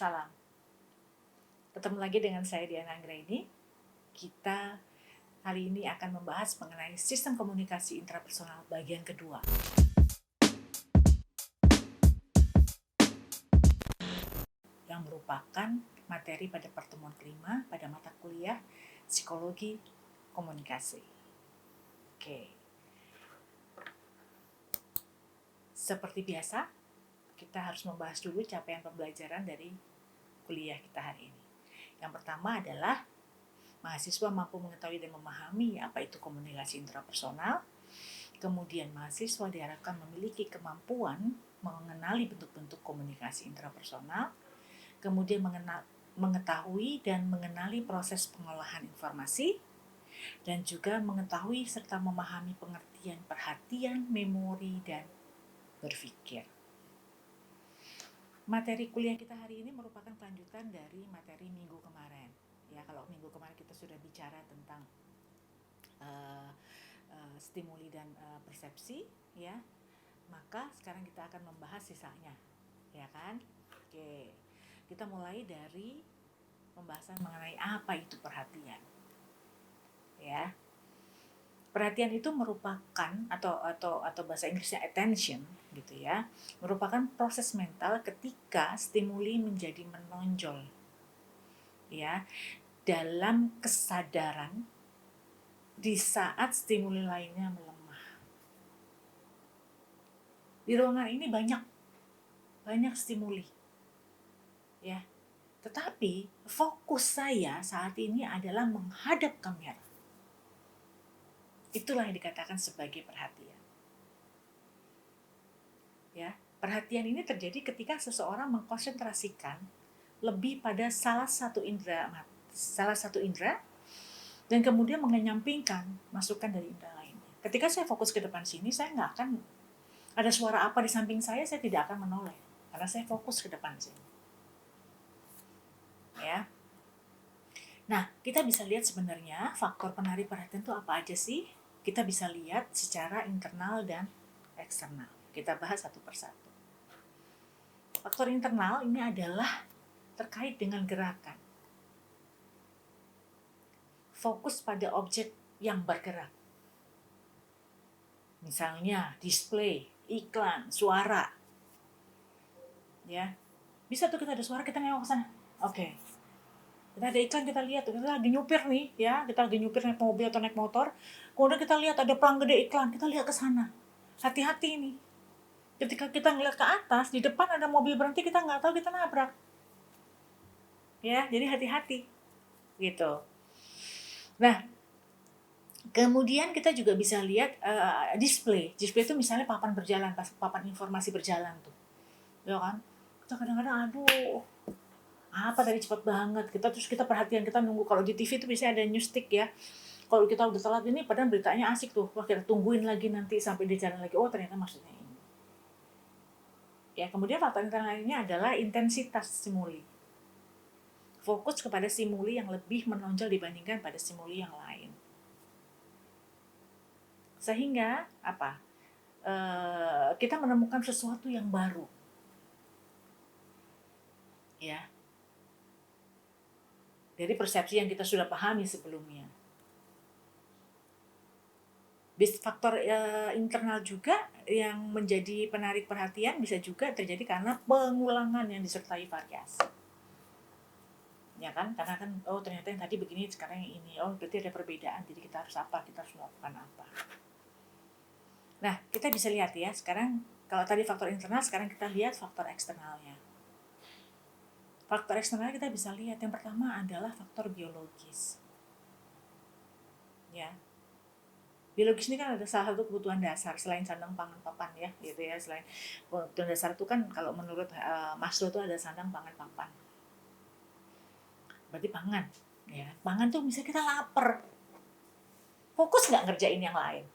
Salam. Ketemu lagi dengan saya Diana Anggraini. Kita hari ini akan membahas mengenai sistem komunikasi intrapersonal bagian kedua. Yang merupakan materi pada pertemuan kelima pada mata kuliah Psikologi Komunikasi. Oke. Seperti biasa, kita harus membahas dulu capaian pembelajaran dari kuliah kita hari ini. Yang pertama adalah mahasiswa mampu mengetahui dan memahami apa itu komunikasi intrapersonal. Kemudian mahasiswa diharapkan memiliki kemampuan mengenali bentuk-bentuk komunikasi intrapersonal. Kemudian mengetahui dan mengenali proses pengolahan informasi. Dan juga mengetahui serta memahami pengertian perhatian, memori, dan berpikir. Materi kuliah kita hari ini merupakan kelanjutan dari materi minggu kemarin. Ya, kalau minggu kemarin kita sudah bicara tentang stimuli dan persepsi, ya, maka sekarang kita akan membahas sisanya, ya kan? Oke, kita mulai dari pembahasan mengenai apa itu perhatian, ya. Perhatian itu merupakan atau bahasa Inggrisnya attention gitu ya, merupakan proses mental ketika stimuli menjadi menonjol ya dalam kesadaran di saat stimuli lainnya melemah. Di ruangan ini banyak stimuli ya, tetapi fokus saya saat ini adalah menghadap kamera. Itulah yang dikatakan sebagai perhatian. Ya, perhatian ini terjadi ketika seseorang mengkonsentrasikan lebih pada salah satu indera dan kemudian mengenyampingkan masukan dari indera lainnya. Ketika saya fokus ke depan sini, saya nggak akan ada suara apa di samping saya tidak akan menoleh karena saya fokus ke depan sini. Ya. Nah, kita bisa lihat sebenarnya faktor penarik perhatian itu apa aja sih? Kita bisa lihat secara internal dan eksternal. Kita bahas satu persatu. Faktor internal ini adalah terkait dengan gerakan. Fokus pada objek yang bergerak. Misalnya display, iklan, suara. Ya. Bisa tuh kita ada suara, kita nengok ke sana. Oke. Kita ada iklan, kita lihat, kita lagi nyupir nih, ya, kita lagi nyupir naik mobil atau naik motor, kemudian kita lihat ada pelang gede iklan, kita lihat ke sana. Hati-hati nih. Ketika kita ngeliat ke atas, di depan ada mobil berhenti, kita nggak tahu kita nabrak. Ya, jadi hati-hati. Gitu. Nah, kemudian kita juga bisa lihat display. Display itu misalnya papan berjalan, papan informasi berjalan tuh. Ya kan? Kita kadang-kadang aduh, apa tadi cepat banget. Kita perhatian, kita nunggu. Kalau di TV itu biasanya ada news stick ya. Kalau kita udah telat ini padahal beritanya asik tuh. Wah, kita tungguin lagi nanti sampai di jalan lagi. Oh, ternyata maksudnya ini. Ya, kemudian faktor internal lainnya adalah intensitas stimuli. Fokus kepada stimuli yang lebih menonjol dibandingkan pada stimuli yang lain. Sehingga apa? Kita menemukan sesuatu yang baru. Ya. Dari persepsi yang kita sudah pahami sebelumnya. Faktor internal juga yang menjadi penarik perhatian bisa juga terjadi karena pengulangan yang disertai variasi. Ya kan? Karena kan, oh ternyata yang tadi begini, sekarang yang ini. Oh berarti ada perbedaan, jadi kita harus apa? Kita harus melakukan apa? Nah, kita bisa lihat ya, sekarang kalau tadi faktor internal, sekarang kita lihat faktor eksternalnya. Faktor eksternal kita bisa lihat, yang pertama adalah faktor biologis. Ya. Biologis ini kan ada salah satu kebutuhan dasar selain sandang pangan papan ya, gitu ya. Selain kebutuhan dasar itu kan kalau menurut Maslow itu ada sandang pangan papan. Berarti pangan, ya. Pangan tuh misalnya kita lapar. Fokus nggak ngerjain yang lain?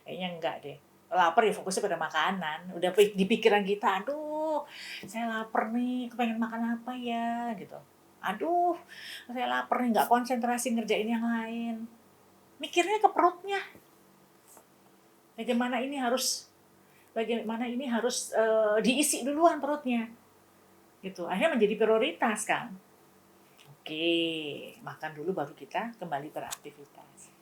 Kayaknya enggak deh. Lapar ya fokusnya pada makanan. Udah di pikiran kita, aduh, saya lapar nih, kepengen makan apa ya, gitu. Aduh, saya lapar nih, nggak konsentrasi ngerjain yang lain. Mikirnya ke perutnya. Bagaimana ini harus diisi duluan perutnya. gitu. Akhirnya menjadi prioritas kan. Oke, makan dulu baru kita kembali beraktivitas.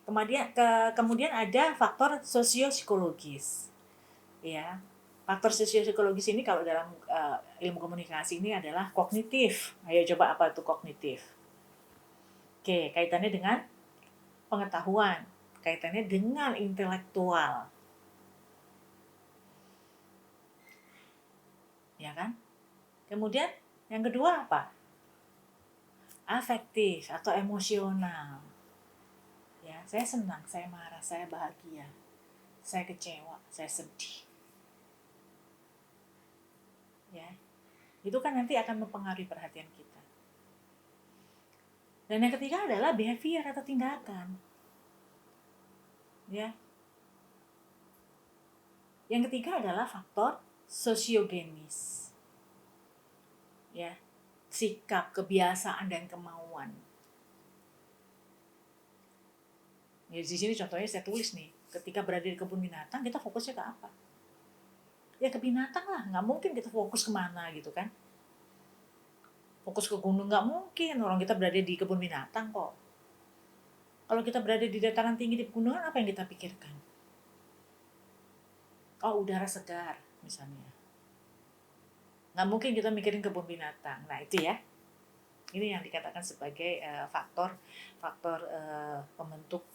Kemudian ada faktor sosiopsikologis. Ya. Faktor sosiopsikologis ini kalau dalam ilmu komunikasi ini adalah kognitif. Ayo coba apa itu kognitif? Oke, kaitannya dengan pengetahuan, kaitannya dengan intelektual. Ya kan? Kemudian yang kedua apa? Afektif atau emosional. Ya, saya senang, saya marah, saya bahagia, saya kecewa, saya sedih. Ya. Itu kan nanti akan mempengaruhi perhatian kita. Dan yang ketiga adalah behavior atau tindakan. Ya. Yang ketiga adalah faktor sosiogenis. Ya. Sikap, kebiasaan dan kemauan. Ya, di sini contohnya saya tulis nih, ketika berada di kebun binatang kita fokusnya ke apa? Ya ke binatang lah, nggak mungkin kita fokus kemana gitu kan. Fokus ke gunung nggak mungkin, orang kita berada di kebun binatang kok. Kalau kita berada di dataran tinggi di pegunungan, apa yang kita pikirkan? Oh, udara segar misalnya. Nggak mungkin kita mikirin kebun binatang. Nah itu ya, ini yang dikatakan sebagai faktor pembentuk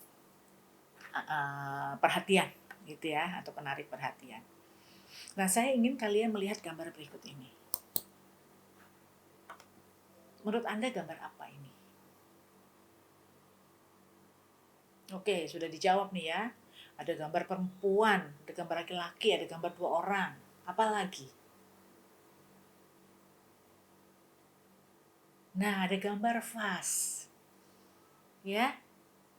perhatian gitu ya, atau penarik perhatian. Nah, saya ingin kalian melihat gambar berikut ini. Menurut Anda gambar apa ini? Oke, sudah dijawab nih ya. Ada gambar perempuan, ada gambar laki-laki, ada gambar 2 orang. Apa lagi? Nah, ada gambar vas. Ya,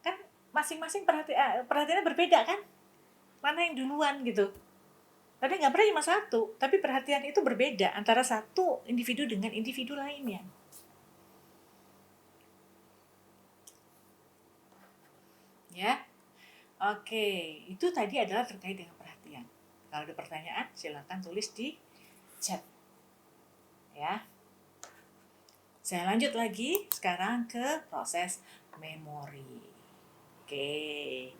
kan masing-masing perhatiannya berbeda kan? Mana yang duluan gitu. Tapi gambarnya cuma satu, tapi perhatian itu berbeda antara satu individu dengan individu lainnya. Ya, oke, itu tadi adalah terkait dengan perhatian. Kalau ada pertanyaan, silakan tulis di chat. Ya, saya lanjut lagi sekarang ke proses memori. Oke,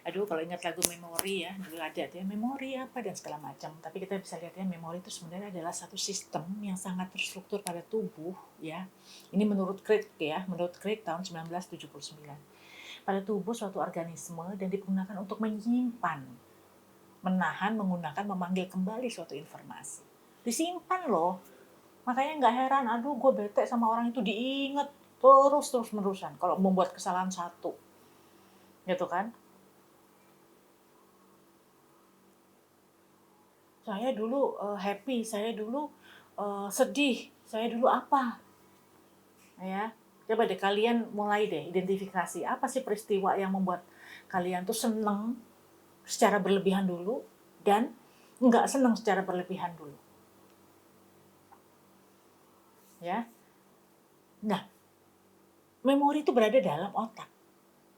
aduh kalau ingat lagu memori ya, dulu ada tuh ya, memori apa dan segala macam. Tapi kita bisa lihat ya, memori itu sebenarnya adalah satu sistem yang sangat terstruktur pada tubuh ya. Ini menurut Crick ya, menurut Crick tahun 1979. Pada tubuh suatu organisme dan digunakan untuk menyimpan, menahan, menggunakan, memanggil kembali suatu informasi. Disimpan loh. Makanya nggak heran, aduh gue bete sama orang itu diinget terus menerusan kalau membuat kesalahan satu. Gitu kan? Saya dulu happy, saya dulu sedih, saya dulu apa? Ya. Coba deh kalian mulai deh identifikasi apa sih peristiwa yang membuat kalian tuh seneng secara berlebihan dulu dan nggak seneng secara berlebihan dulu. Ya. Nah, memori itu berada dalam otak.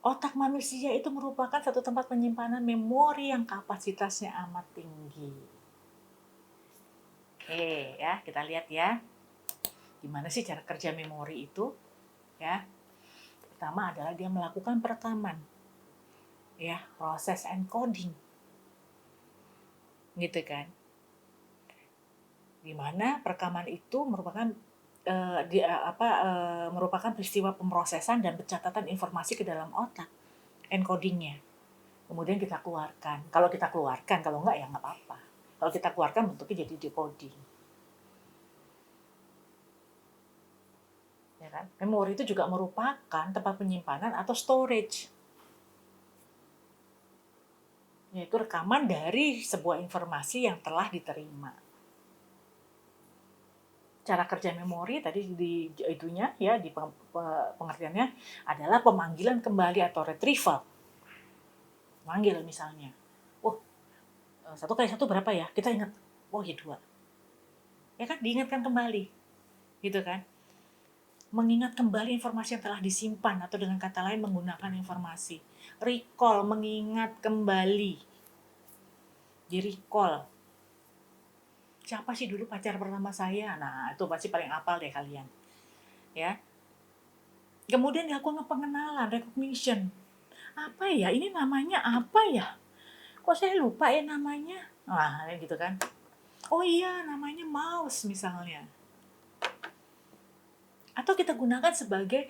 Otak manusia itu merupakan satu tempat penyimpanan memori yang kapasitasnya amat tinggi. Oke, ya, kita lihat ya. Gimana sih cara kerja memori itu? Ya. Pertama adalah dia melakukan perekaman. Ya, proses encoding. Gitu kan. Dimana perekaman itu merupakan merupakan peristiwa pemrosesan dan pencatatan informasi ke dalam otak, encodingnya. Kemudian kita keluarkan. Kalau kita keluarkan, kalau enggak ya nggak apa-apa. Kalau kita keluarkan bentuknya jadi decoding. Ya kan? Memori itu juga merupakan tempat penyimpanan atau storage. Yaitu rekaman dari sebuah informasi yang telah diterima. Cara kerja memori tadi di itunya ya di pengertiannya adalah pemanggilan kembali atau retrieval. Manggil misalnya, oh 1 kali 1 berapa ya? Kita ingat, oh ya 2. Ya kan, diingatkan kembali, gitu kan? Mengingat kembali informasi yang telah disimpan atau dengan kata lain menggunakan informasi. Recall, mengingat kembali. Di recall. siapa sih dulu pacar pertama saya? Nah, itu pasti paling apal deh kalian. Ya. Kemudian dilakukan pengenalan, recognition. Apa ya? Ini namanya apa ya? Kok saya lupa ya namanya? Wah, gitu kan. Oh iya, namanya mouse misalnya. Atau kita gunakan sebagai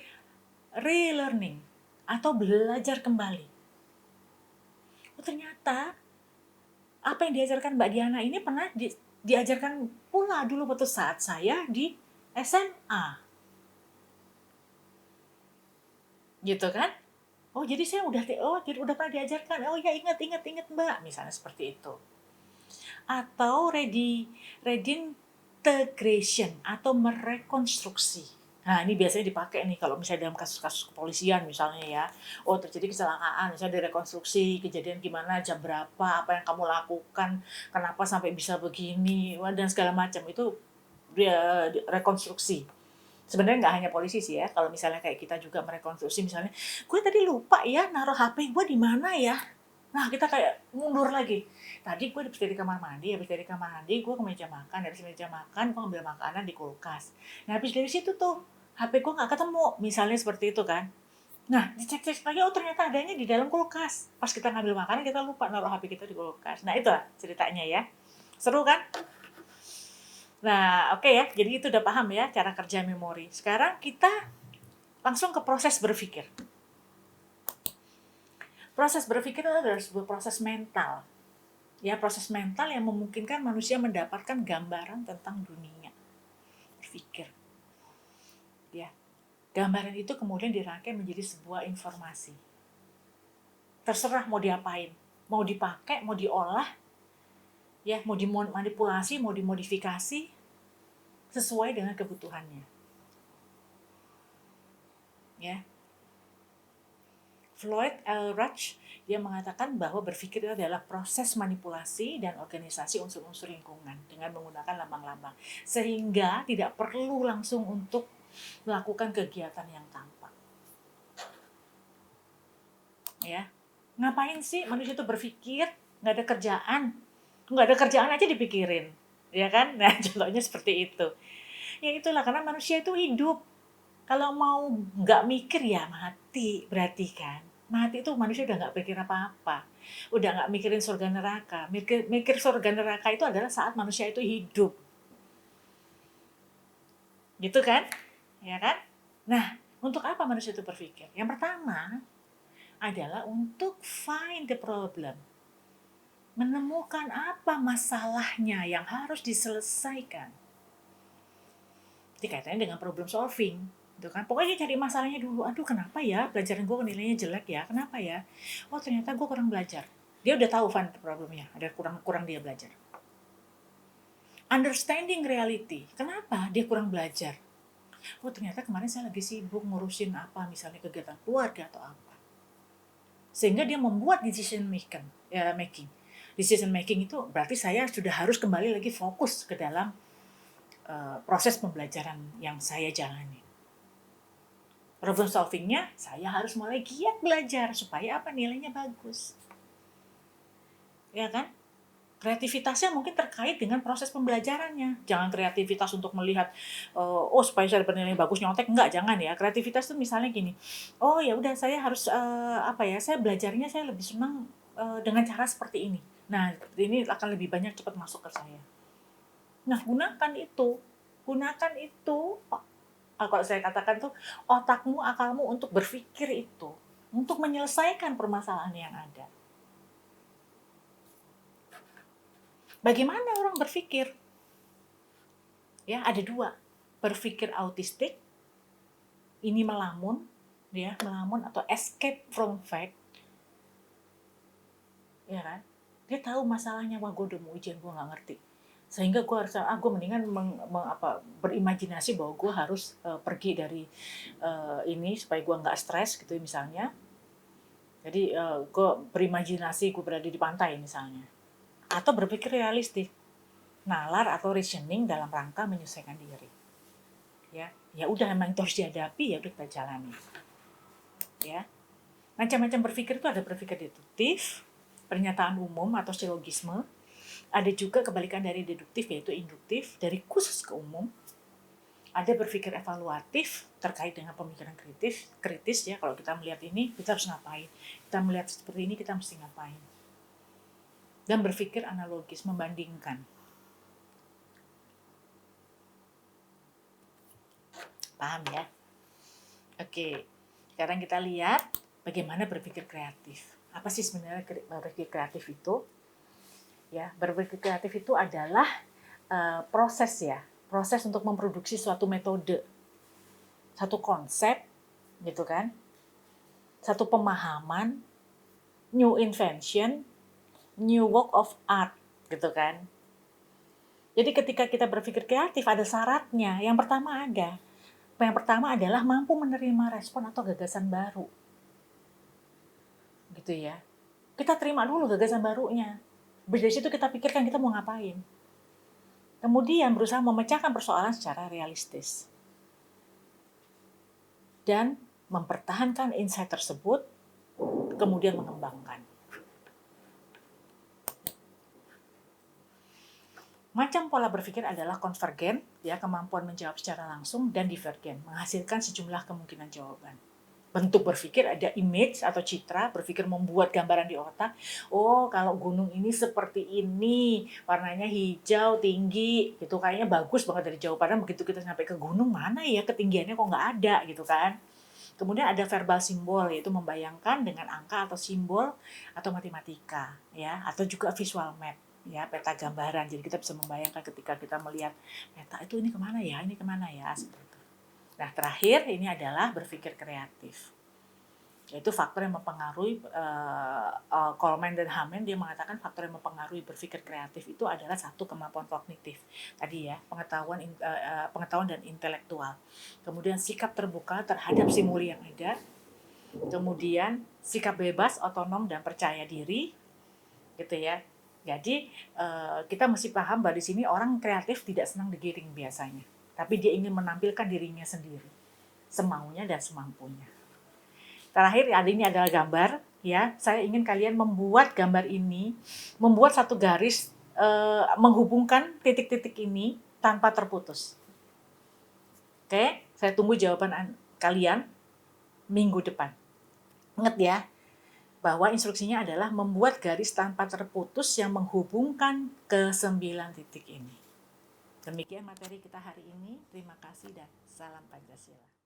relearning atau belajar kembali. Oh, ternyata apa yang diajarkan Mbak Diana ini pernah diajarkan pula dulu waktu saat saya di SMA. Gitu kan? Oh, jadi saya jadi udah pernah diajarkan. Oh ya, ingat Mbak, misalnya seperti itu. Atau redintegration atau merekonstruksi. Nah, ini biasanya dipakai nih kalau misalnya dalam kasus-kasus kepolisian misalnya ya. Oh, terjadi kecelakaan, misalnya direkonstruksi, kejadian gimana, jam berapa, apa yang kamu lakukan, kenapa sampai bisa begini, dan segala macam. Itu dia rekonstruksi. Sebenarnya nggak hanya polisi sih ya, kalau misalnya kayak kita juga merekonstruksi misalnya, gue tadi lupa ya naruh HP gue di mana ya. Nah, kita kayak mundur lagi. Tadi gue habis dari kamar mandi, gue ke meja makan, dari meja makan gue ambil makanan di kulkas. Nah, habis dari situ tuh HP gue nggak ketemu, misalnya seperti itu kan. Nah, dicek-cek lagi, oh ternyata adanya di dalam kulkas. Pas kita ngambil makanan, kita lupa naruh HP kita di kulkas. Nah, itu ceritanya ya. Seru kan? Nah, oke ya. Jadi itu udah paham ya cara kerja memori. Sekarang kita langsung ke proses berpikir. Proses berpikir adalah sebuah proses mental. Ya, proses mental yang memungkinkan manusia mendapatkan gambaran tentang dunia. Berpikir. Ya. Gambaran itu kemudian dirangkai menjadi sebuah informasi. Terserah mau diapain. Mau dipakai, mau diolah, ya, mau dimanipulasi, mau dimodifikasi sesuai dengan kebutuhannya. Ya. Floyd L. Rauch dia mengatakan bahwa berpikir adalah proses manipulasi dan organisasi unsur-unsur lingkungan dengan menggunakan lambang-lambang, sehingga tidak perlu langsung untuk melakukan kegiatan yang tampak. Ya, ngapain sih manusia itu berpikir? Nggak ada kerjaan aja dipikirin, ya kan? Nah, contohnya seperti itu. Ya itulah, karena manusia itu hidup. Kalau mau nggak mikir ya mati, berarti kan. Mati itu manusia udah nggak pikir apa-apa. Udah nggak mikirin surga neraka. Mikir surga neraka itu adalah saat manusia itu hidup. Gitu kan? Ya kan? Nah, untuk apa manusia itu berpikir? Yang pertama adalah untuk find the problem. Menemukan apa masalahnya yang harus diselesaikan. Jadi kaitannya dengan problem solving. Gitu kan, pokoknya cari masalahnya dulu. Aduh, kenapa ya pelajaran gue nilainya jelek ya, kenapa ya? Oh, ternyata gue kurang belajar. Dia udah tahu find problemnya, ada kurang dia belajar. Understanding reality, kenapa dia kurang belajar? Oh, ternyata kemarin saya lagi sibuk ngurusin apa, misalnya kegiatan keluarga atau apa, sehingga dia membuat decision making. Decision making itu berarti saya sudah harus kembali lagi fokus ke dalam proses pembelajaran yang saya jalani. Problem solving-nya, saya harus mulai giat belajar supaya apa, nilainya bagus. Ya kan? Kreativitasnya mungkin terkait dengan proses pembelajarannya. Jangan kreativitas untuk melihat, oh supaya saya dapat nilai bagus nyontek, enggak, jangan ya. Kreativitas itu misalnya gini, oh ya udah saya harus saya belajarnya saya lebih senang dengan cara seperti ini. Nah, ini akan lebih banyak cepat masuk ke saya. Nah, gunakan itu. Kalau saya katakan tuh, otakmu, akalmu untuk berpikir itu, untuk menyelesaikan permasalahan yang ada. Bagaimana orang berpikir? Ya, ada dua. Berpikir autistik, ini melamun atau escape from fact. Ya kan? Dia tahu masalahnya, wah gue udah mau ujian, gue nggak ngerti. Sehingga gue harus, gue mendingan berimajinasi bahwa gue harus pergi dari ini supaya gue nggak stres gitu misalnya. Jadi gue berimajinasi gue berada di pantai misalnya. Atau berpikir realistik, nalar atau reasoning dalam rangka menyelesaikan diri. Ya udah, emang itu harus dihadapi, ya udah kita jalani. Ya, macam-macam berpikir itu ada berpikir deduktif, pernyataan umum atau silogisme, Ada juga kebalikan dari deduktif, yaitu induktif, dari khusus ke umum. Ada berpikir evaluatif terkait dengan pemikiran kritis ya, kalau kita melihat ini kita harus ngapain, kita melihat seperti ini kita mesti ngapain. Dan berpikir analogis, membandingkan. Paham ya? Oke, sekarang kita lihat bagaimana berpikir kreatif. Apa sih sebenarnya berpikir kreatif itu? Ya, berpikir kreatif itu adalah proses ya, proses untuk memproduksi suatu metode, satu konsep, gitu kan, satu pemahaman, new invention, new work of art, gitu kan. Jadi ketika kita berpikir kreatif ada syaratnya. Yang pertama adalah mampu menerima respon atau gagasan baru. Gitu ya. Kita terima dulu gagasan barunya. Dari situ kita pikirkan kita mau ngapain. Kemudian berusaha memecahkan persoalan secara realistis. Dan mempertahankan insight tersebut, kemudian mengembangkan. Macam pola berpikir adalah konvergen, ya, kemampuan menjawab secara langsung, dan divergen, menghasilkan sejumlah kemungkinan jawaban. Bentuk berpikir ada image atau citra, berpikir membuat gambaran di otak. Oh, kalau gunung ini seperti ini, warnanya hijau, tinggi, gitu, kayaknya bagus banget dari jauh. Padahal begitu kita sampai ke gunung, mana ya ketinggiannya kok nggak ada, gitu kan. Kemudian ada verbal simbol, yaitu membayangkan dengan angka atau simbol atau matematika, ya, atau juga visual map, ya, peta gambaran. Jadi kita bisa membayangkan ketika kita melihat peta itu ini kemana ya, seperti itu. Nah, terakhir ini adalah berpikir kreatif, yaitu faktor yang mempengaruhi, Coleman dan Hamen dia mengatakan faktor yang mempengaruhi berpikir kreatif itu adalah satu, kemampuan kognitif tadi ya, pengetahuan dan intelektual, kemudian sikap terbuka terhadap stimuli yang ada, kemudian sikap bebas, otonom dan percaya diri, gitu ya. Jadi kita mesti paham bahwa di sini orang kreatif tidak senang digiring biasanya, tapi dia ingin menampilkan dirinya sendiri, semaunya dan semampunya. Terakhir, ini adalah gambar, ya. Saya ingin kalian membuat gambar ini, membuat satu garis menghubungkan titik-titik ini tanpa terputus. Oke, saya tunggu jawaban kalian minggu depan. Ingat ya, bahwa instruksinya adalah membuat garis tanpa terputus yang menghubungkan ke 9 titik ini. Demikian materi kita hari ini. Terima kasih dan salam Pancasila.